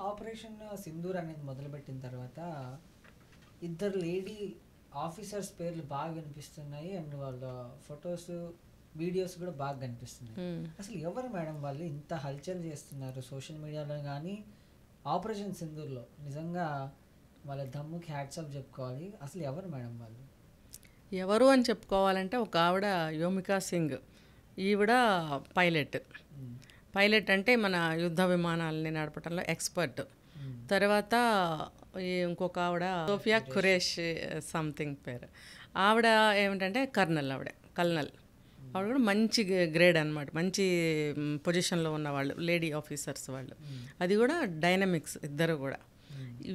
Operation Sindoor అనేది మొదలుపెట్టిన తర్వాత ఇద్దరు లేడీ ఆఫీసర్స్ పేర్లు బాగా వినిపిస్తున్నాయి అండ్ వాళ్ళ ఫొటోస్ వీడియోస్ కూడా బాగా కనిపిస్తున్నాయి. అసలు ఎవరు మేడం వాళ్ళు ఇంత హల్చల్ చేస్తున్నారు సోషల్ మీడియాలో కానీ ఆపరేషన్ సింధూర్లో? నిజంగా వాళ్ళ దమ్ముకి హ్యాట్స్ ఆఫ్ చెప్పుకోవాలి. అసలు ఎవరు మేడం వాళ్ళు? ఎవరు అని చెప్పుకోవాలంటే ఒక ఆవిడ యోమికా సింగ్, ఈవిడ పైలట్. పైలట్ అంటే మన యుద్ధ విమానాలని నడపడంలో ఎక్స్పర్ట్. తర్వాత ఇంకొక ఆవిడ సోఫియా ఖురేష్ సంథింగ్ పేరు. ఆవిడ ఏమిటంటే కల్నల్. ఆవిడ కూడా మంచి గ్రేడ్ అనమాట, మంచి పొజిషన్లో ఉన్నవాళ్ళు లేడీ ఆఫీసర్స్ వాళ్ళు. అది కూడా డైనమిక్స్ ఇద్దరు కూడా.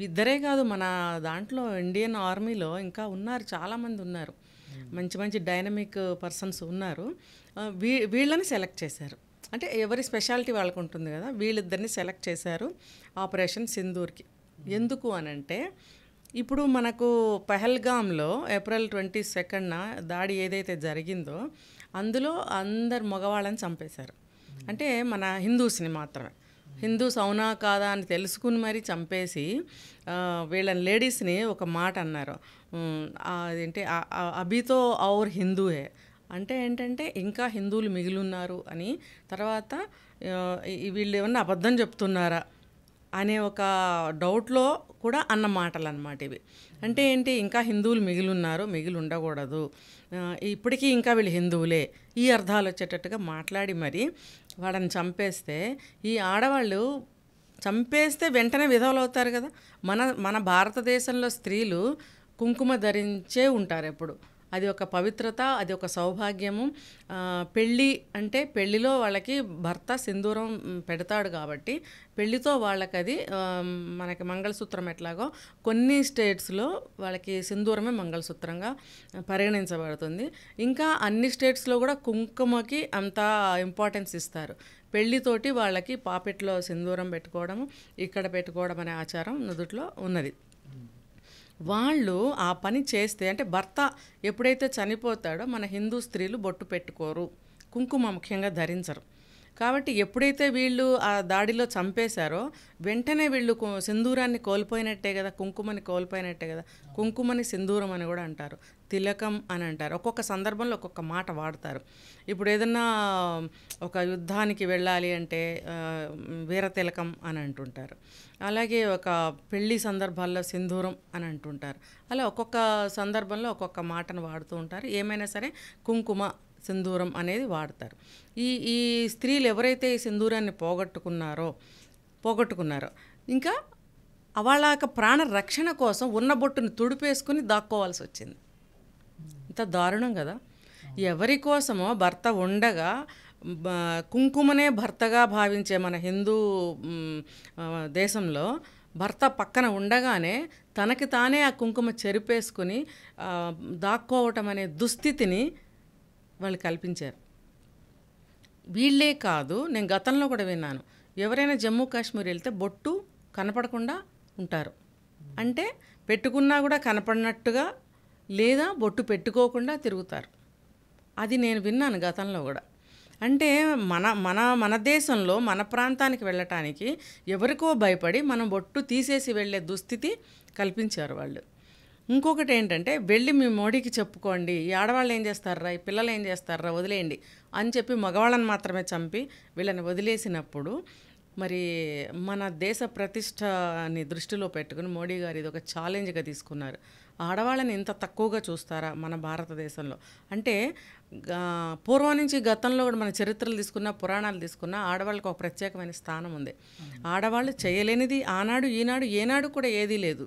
ఇద్దరే కాదు, మన దాంట్లో ఇండియన్ ఆర్మీలో ఇంకా ఉన్నారు, చాలామంది ఉన్నారు, మంచి మంచి డైనమిక్ పర్సన్స్ ఉన్నారు. వీళ్ళని సెలెక్ట్ చేశారు. అంటే ఎవరి స్పెషాలిటీ వాళ్ళకు ఉంటుంది కదా, వీళ్ళిద్దరిని సెలెక్ట్ చేశారు ఆపరేషన్ సింధూర్కి. ఎందుకు అనంటే ఇప్పుడు మనకు పహల్గామ్లో April 22న దాడి ఏదైతే జరిగిందో అందులో అందరు మగవాళ్ళని చంపేశారు. అంటే మన హిందూస్ని మాత్రమే, హిందూస్ అవునా కాదా అని తెలుసుకుని మరీ చంపేసి వీళ్ళని లేడీస్ని ఒక మాట అన్నారు, అదేంటి అభితో ఔర్ హిందూయే అంటే ఏంటంటే ఇంకా హిందువులు మిగిలి ఉన్నారు అని. తర్వాత వీళ్ళు ఏమన్నా అబద్ధం చెప్తున్నారా అనే ఒక డౌట్లో కూడా అన్న మాటలు అన్నమాట ఇవి. అంటే ఏంటి, ఇంకా హిందువులు మిగిలి ఉండకూడదు, ఇప్పటికీ ఇంకా వీళ్ళు హిందువులే, ఈ అర్థాలు వచ్చేటట్టుగా మాట్లాడి మరి వాళ్ళని చంపేస్తే, ఈ ఆడవాళ్ళు చంపేస్తే వెంటనే విధవలు అవుతారు కదా. మన భారతదేశంలో స్త్రీలు కుంకుమ ధరించే ఉంటారు ఎప్పుడు. అది ఒక పవిత్రత, అది ఒక సౌభాగ్యము. పెళ్ళి అంటే పెళ్ళిలో వాళ్ళకి భర్త సింధూరం పెడతాడు కాబట్టి పెళ్ళితో వాళ్ళకి అది మనకి మంగళసూత్రం ఎట్లాగో కొన్ని స్టేట్స్లో వాళ్ళకి సింధూరమే మంగళసూత్రంగా పరిగణించబడుతుంది. ఇంకా అన్ని స్టేట్స్లో కూడా కుంకుమకి అంత ఇంపార్టెన్స్ ఇస్తారు. పెళ్ళితోటి వాళ్ళకి పాపెట్లో సింధూరం పెట్టుకోవడం, ఇక్కడ పెట్టుకోవడం అనే ఆచారం నుదుట్లో ఉన్నది. వాళ్ళు ఆ పని చేస్తే, అంటే భర్త ఎప్పుడైతే చనిపోతాడో మన హిందూ స్త్రీలు బొట్టు పెట్టుకోరు, కుంకుమ ముఖ్యంగా ధరించరు. కాబట్టి ఎప్పుడైతే వీళ్ళు ఆ దాడిలో చంపేశారో వెంటనే వీళ్ళు సింధూరాన్ని కోల్పోయినట్టే కదా, కుంకుమని కోల్పోయినట్టే కదా. కుంకుమని సింధూరం అని కూడా అంటారు, తిలకం అని అంటారు. ఒక్కొక్క సందర్భంలో ఒక్కొక్క మాట వాడతారు. ఇప్పుడు ఏదన్నా ఒక యుద్ధానికి వెళ్ళాలి అంటే వీర తిలకం అని అంటుంటారు. అలాగే ఒక పెళ్లి సందర్భాల్లో సింధూరం అని అంటుంటారు. అలా ఒక్కొక్క సందర్భంలో ఒక్కొక్క మాటను వాడుతూ ఉంటారు. ఏమైనా సరే కుంకుమ సింధూరం అనేది వాడతారు. ఈ స్త్రీలు ఎవరైతే ఈ సింధూరాన్ని పోగొట్టుకున్నారో ఇంకా వాళ్ళ యొక్క ప్రాణ రక్షణ కోసం ఉన్న బొట్టుని తుడిపేసుకుని దాక్కోవాల్సి వచ్చింది. ఇంత దారుణం కదా. ఎవరి కోసమో భర్త ఉండగా కుంకుమనే భర్తగా భావించే మన హిందూ దేశంలో భర్త పక్కన ఉండగానే తనకి తానే ఆ కుంకుమ చెరిపేసుకుని దాక్కోవటం అనే దుస్థితిని వాళ్ళు కల్పించారు. వీళ్ళే కాదు, నేను గతంలో కూడా విన్నాను, ఎవరైనా జమ్మూ కాశ్మీర్ వెళ్తే బొట్టు కనపడకుండా ఉంటారు. అంటే పెట్టుకున్నా కూడా కనపడినట్టుగా, లేదా బొట్టు పెట్టుకోకుండా తిరుగుతారు. అది నేను విన్నాను గతంలో కూడా. అంటే మన దేశంలో మన ప్రాంతానికి వెళ్ళటానికి ఎవరికో భయపడి మనం బొట్టు తీసేసి వెళ్ళే దుస్థితి కల్పించారు వాళ్ళు. ఇంకొకటి ఏంటంటే, వెళ్ళి మీ మోడీకి చెప్పుకోండి, ఈ ఆడవాళ్ళు ఏం చేస్తారా, ఈ పిల్లలు ఏం చేస్తారా, వదిలేయండి అని చెప్పి మగవాళ్ళని మాత్రమే చంపి వీళ్ళని వదిలేసినప్పుడు మరి మన దేశ ప్రతిష్టని దృష్టిలో పెట్టుకుని మోడీ గారు ఇది ఒక ఛాలెంజ్గా తీసుకున్నారు. ఆడవాళ్ళని ఇంత తక్కువగా చూస్తారా మన భారతదేశంలో అంటే? పూర్వం నుంచి గతంలో కూడా మన చరిత్రలు తీసుకున్నా, పురాణాలు తీసుకున్నా ఆడవాళ్ళకి ఒక ప్రత్యేకమైన స్థానం ఉంది. ఆడవాళ్ళు చేయలేనిది ఆనాడు ఈనాడు ఏనాడు కూడా ఏదీ లేదు.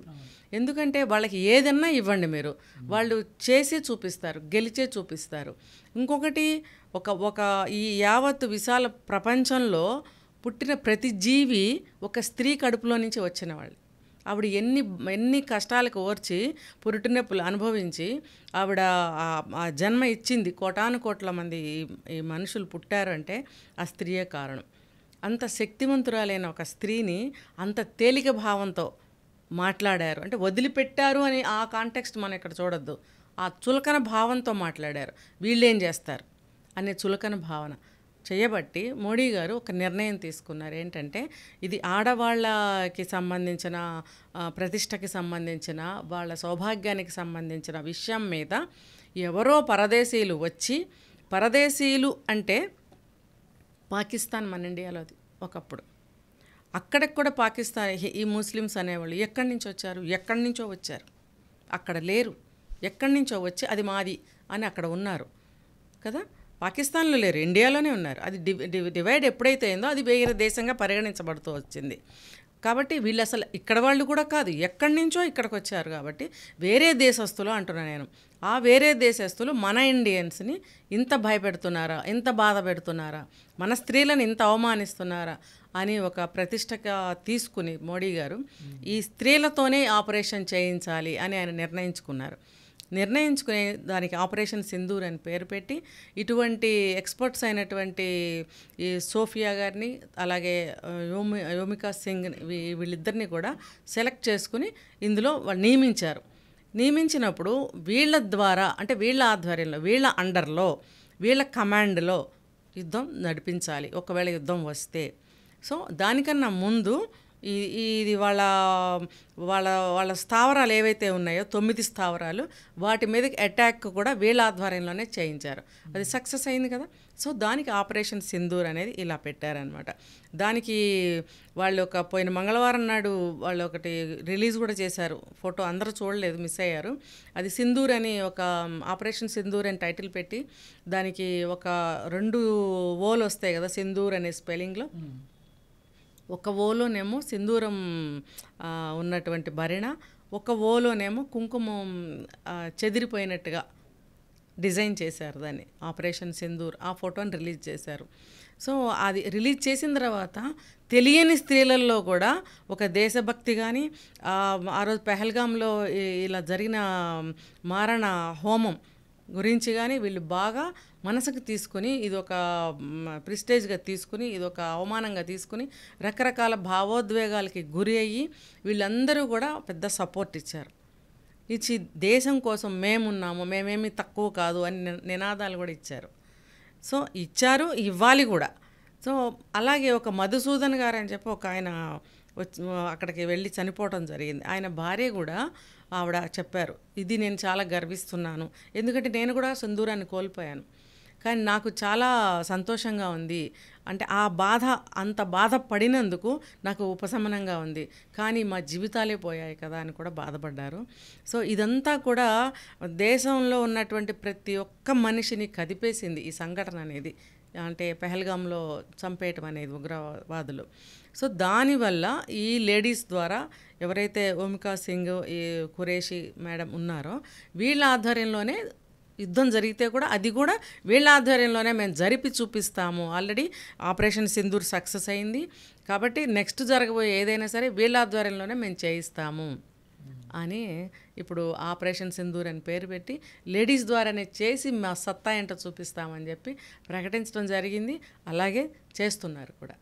ఎందుకంటే వాళ్ళకి ఏదన్నా ఇవ్వండి మీరు, వాళ్ళు చేసే చూపిస్తారు, గెలిచే చూపిస్తారు. ఇంకొకటి ఒక ఈ యావత్ విశాల ప్రపంచంలో పుట్టిన ప్రతి జీవి ఒక స్త్రీ కడుపులో నుంచి వచ్చిన వాళ్ళు. ఆవిడ ఎన్ని కష్టాలకు ఓర్చి పురుటినొప్పులు అనుభవించి ఆవిడ ఆ జన్మ ఇచ్చింది. కోటాను కోట్ల మంది ఈ మనుషులు పుట్టారు అంటే ఆ స్త్రీయే కారణం. అంత శక్తివంతురాలైన ఒక స్త్రీని అంత తేలిక భావంతో మాట్లాడారు. అంటే వదిలిపెట్టారు అని ఆ కాంటెక్స్ట్ మనం ఇక్కడ చూడొద్దు. ఆ చులకన భావంతో మాట్లాడారు. వీళ్ళేం చేస్తారు అనే చులకన భావన. చేయబట్టి మోడీ గారు ఒక నిర్ణయం తీసుకున్నారు. ఏంటంటే ఇది ఆడవాళ్ళకి సంబంధించిన ప్రతిష్టకి సంబంధించిన వాళ్ళ సౌభాగ్యానికి సంబంధించిన విషయం మీద ఎవరో పరదేశీయులు వచ్చి, పరదేశీయులు అంటే పాకిస్తాన్ మన ఇండియాలోది ఒకప్పుడు, అక్కడికి కూడా పాకిస్తాన్ ఈ ముస్లిమ్స్ అనేవాళ్ళు ఎక్కడి నుంచి వచ్చారు, ఎక్కడి నుంచో వచ్చారు, అక్కడ లేరు, ఎక్కడి నుంచో వచ్చి అది మాది అని అక్కడ ఉన్నారు కదా. పాకిస్తాన్లో లేరు, ఇండియాలోనే ఉన్నారు. అది డివైడ్ ఎప్పుడైతే అయిందో అది వేరే దేశంగా పరిగణించబడుతూ వచ్చింది. కాబట్టి వీళ్ళు అసలు ఇక్కడ వాళ్ళు కూడా కాదు, ఎక్కడి నుంచో ఇక్కడికి వచ్చారు. కాబట్టి వేరే దేశస్తులు అంటున్నా నేను. ఆ వేరే దేశస్తులు మన ఇండియన్స్ని ఇంత భయపెడుతున్నారా, ఇంత బాధ పెడుతున్నారా, మన స్త్రీలను ఇంత అవమానిస్తున్నారా అని ఒక ప్రతిష్టగా తీసుకుని మోడీ గారు ఈ స్త్రీలతోనే ఆపరేషన్ చేయించాలి అని ఆయన నిర్ణయించుకునే దానికి ఆపరేషన్ సింధూర్ అని పేరు పెట్టి ఇటువంటి ఎక్స్పర్ట్స్ అయినటువంటి ఈ సోఫియా గారిని అలాగే యోమికా సింగ్ వీళ్ళిద్దరిని కూడా సెలెక్ట్ చేసుకుని ఇందులో వాళ్ళు నియమించినప్పుడు వీళ్ళ ద్వారా, అంటే వీళ్ళ ఆధ్వర్యంలో, వీళ్ళ అండర్లో, వీళ్ళ కమాండ్లో యుద్ధం నడిపించాలి ఒకవేళ యుద్ధం వస్తే. సో దానికన్నా ముందు ఇది వాళ్ళ స్థావరాలు ఏవైతే ఉన్నాయో 9 స్థావరాలు, వాటి మీదకి అటాక్ కూడా వీళ్ళ ఆధ్వర్యంలోనే చేయించారు. అది సక్సెస్ అయింది కదా. సో దానికి ఆపరేషన్ సింధూర్ అనేది ఇలా పెట్టారనమాట. దానికి వాళ్ళు పోయిన మంగళవారం నాడు వాళ్ళు ఒకటి రిలీజ్ కూడా చేశారు, ఫోటో అందరూ చూడలేదు, మిస్ అయ్యారు. అది సింధూర్ అని ఒక ఆపరేషన్ సింధూర్ అని టైటిల్ పెట్టి దానికి ఒక 2 ఓలు వస్తాయి కదా సింధూర్ అనే స్పెల్లింగ్లో. ఒక ఓలోనేమో సింధూరం ఉన్నటువంటి భరిణ, ఒక ఓలోనేమో కుంకుమం చెదిరిపోయినట్టుగా డిజైన్ చేశారు దాన్ని, ఆపరేషన్ సింధూర్. ఆ ఫోటోని రిలీజ్ చేశారు. సో అది రిలీజ్ చేసిన తర్వాత తెలియని స్త్రీలలో కూడా ఒక దేశభక్తి కానీ, ఆ రోజు పెహల్గాంలో ఇలా జరిగిన మారణ హోమం గురించి కానీ వీళ్ళు బాగా మనసుకు తీసుకుని, ఇది ఒక ప్రిస్టేజ్గా తీసుకుని, ఇది ఒక అవమానంగా తీసుకుని రకరకాల భావోద్వేగాలకి గురి అయ్యి వీళ్ళందరూ కూడా పెద్ద సపోర్ట్ ఇచ్చి దేశం కోసం మేమున్నాము, మేమేమి తక్కువ కాదు అని నినాదాలు కూడా ఇచ్చారు. సో ఇచ్చారు, ఇవ్వాలి కూడా. సో అలాగే ఒక మధుసూదన్ గారు అని చెప్పి ఒక ఆయన అక్కడికి వెళ్ళి చనిపోవడం జరిగింది. ఆయన భార్య కూడా ఆవిడ చెప్పారు, ఇది నేను చాలా గర్విస్తున్నాను, ఎందుకంటే నేను కూడా సింధూరాన్ని కోల్పోయాను, కానీ నాకు చాలా సంతోషంగా ఉంది, అంటే ఆ బాధ అంత బాధపడినందుకు నాకు ఉపశమనంగా ఉంది, కానీ మా జీవితాలే పోయాయి కదా అని కూడా బాధపడ్డారు. సో ఇదంతా కూడా దేశంలో ఉన్నటువంటి ప్రతి ఒక్క మనిషిని కదిపేసింది ఈ సంఘటన అనేది, అంటే పెహల్గాంలో చంపేయటం అనేది ఉగ్రవాదులు. సో దానివల్ల ఈ లేడీస్ ద్వారా ఎవరైతే ఓమికా సింగ్, ఈ ఖురేషి మేడం ఉన్నారో వీళ్ళ ఆధ్వర్యంలోనే యుద్ధం జరిగితే కూడా అది కూడా వీళ్ళ ఆధ్వర్యంలోనే మేము జరిపి చూపిస్తాము. ఆల్రెడీ ఆపరేషన్ సింధూర్ సక్సెస్ అయింది కాబట్టి నెక్స్ట్ జరగబోయే ఏదైనా సరే వీళ్ళ ఆధ్వర్యంలోనే మేము చేయిస్తాము అని ఇప్పుడు ఆపరేషన్ సింధూర్ అని పేరు పెట్టి లేడీస్ ద్వారానే చేసి మా సత్తా ఏంటో చూపిస్తామని చెప్పి ప్రకటించడం జరిగింది. అలాగే చేస్తున్నారు కూడా.